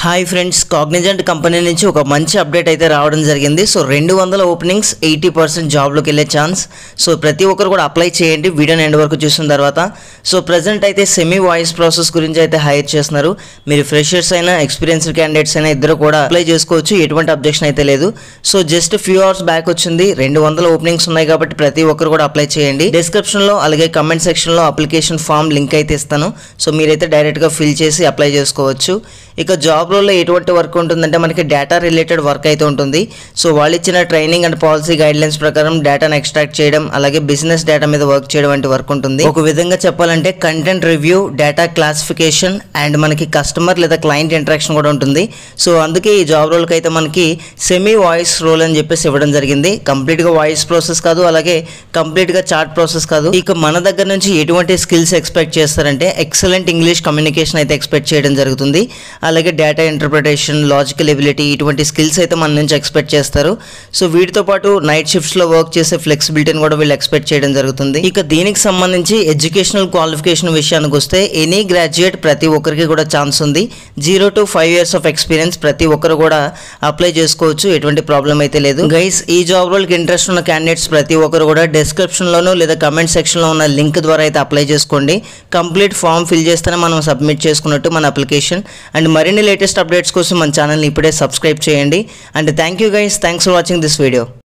Hi friends, Cognizant company నుంచి ఒక మంచి అప్డేట్ అయితే రావడం జరిగింది. సో 200 ఓపెనింగ్స్, 80% జాబ్లోకి వెళ్ళే ఛాన్స్. సో ప్రతి ఒక్కరు కూడా అప్లై చేయండి వీడియోని ఎండ్ వరకు చూసిన తర్వాత. సో ప్రజెంట్ అయితే సెమీ వాయిస్ ప్రాసెస్ గురించి అయితే హైర్ చేస్తున్నారు. మీరు ఫ్రెషర్స్ అయినా ఎక్స్పీరియన్స్డ్ క్యాండిడేట్స్ అయినా ఇద్దరు కూడా అప్లై చేసుకోవచ్చు, ఎటువంటి అబ్జెక్షన్ అయితే లేదు. So just few hours back వచ్చింది. 200 ఓపెనింగ్స్ ఉన్నాయి కాబట్టి ప్రతి ఒక్కరు కూడా అప్లై చేయండి. డిస్క్రిప్షన్లో అలాగే కమెంట్ సెక్షన్లో అప్లికేషన్ ఫామ్ లింక్ అయితే ఇస్తాను. సో మీరైతే డైరెక్ట్గా ఫిల్ చేసి అప్లై చేసుకోవచ్చు. ఇక జాబ్ రోల్లో ఎటువంటి వర్క్ ఉంటుందంటే మనకి డేటా రిలేటెడ్ వర్క్ అయితే ఉంటుంది. సో వాళ్ళు ఇచ్చిన ట్రైనింగ్ అండ్ పాలసీ గైడ్లైన్స్ ప్రకారం డేటాను ఎక్స్ట్రాక్ట్ చేయడం, అలాగే బిజినెస్ డేటా మీద వర్క్ చేయడం వంటి వర్క్ ఉంటుంది. ఒక విధంగా చెప్పాలంటే content review, data classification and మనకి కస్టమర్ లేదా క్లయింట్ ఇంటరాక్షన్ కూడా ఉంటుంది. సో అందుకే ఈ జాబ్ రోల్కి అయితే మనకి సెమీ వాయిస్ రోల్ అని చెప్పేసి ఇవ్వడం జరిగింది. కంప్లీట్గా వాయిస్ ప్రాసెస్ కాదు, అలాగే కంప్లీట్గా చాట్ ప్రాసెస్ కాదు. ఇక మన దగ్గర నుంచి ఎటువంటి స్కిల్స్ ఎక్స్పెక్ట్ చేస్తారంటే ఎక్సలెంట్ ఇంగ్లీష్ కమ్యూనికేషన్ అయితే ఎక్స్పెక్ట్ చేయడం జరుగుతుంది. అలాగే డేటా ఇంటర్ప్రిటేషన్, లాజికల్ ఎబిలిటీ, ఇటువంటి స్కిల్స్ అయితే మన నుంచి ఎక్స్పెక్ట్ చేస్తారు. సో వీటితో పాటు నైట్ షిఫ్ట్స్లో వర్క్ చేసే ఫ్లెక్సిబిలిటీని కూడా వీళ్ళు ఎక్స్పెక్ట్ చేయడం జరుగుతుంది. ఇక దీనికి సంబంధించి ఎడ్యుకేషనల్ క్వాలిఫికేషన్ విషయానికి వస్తే ఎనీ గ్రాడ్యుయేట్ ప్రతి ఒక్కరికి కూడా ఛాన్స్ ఉంది. 0 to 5 years ఆఫ్ ఎక్స్పీరియన్స్ ప్రతి ఒక్కరు కూడా అప్లై చేసుకోవచ్చు, ఎటువంటి ప్రాబ్లం అయితే లేదు. గైస్, ఈ జాబ్ రోల్కి ఇంట్రెస్ట్ ఉన్న క్యాండిడేట్స్ ప్రతి ఒక్కరు కూడా డిస్క్రిప్షన్లోనూ లేదా కమెంట్ సెక్షన్లో ఉన్న లింక్ ద్వారా అయితే అప్లై చేసుకోండి. కంప్లీట్ ఫామ్ ఫిల్ చేస్తేనే మనం సబ్మిట్ చేసుకున్నట్టు మన అప్లికేషన్. అండ్ మరిన్ని లేటెస్ట్ అప్డేట్స్ కోసం మన ఛానల్ని ఇప్పుడే సబ్స్క్రైబ్ చేయండి. And thank you guys, thanks for watching this video.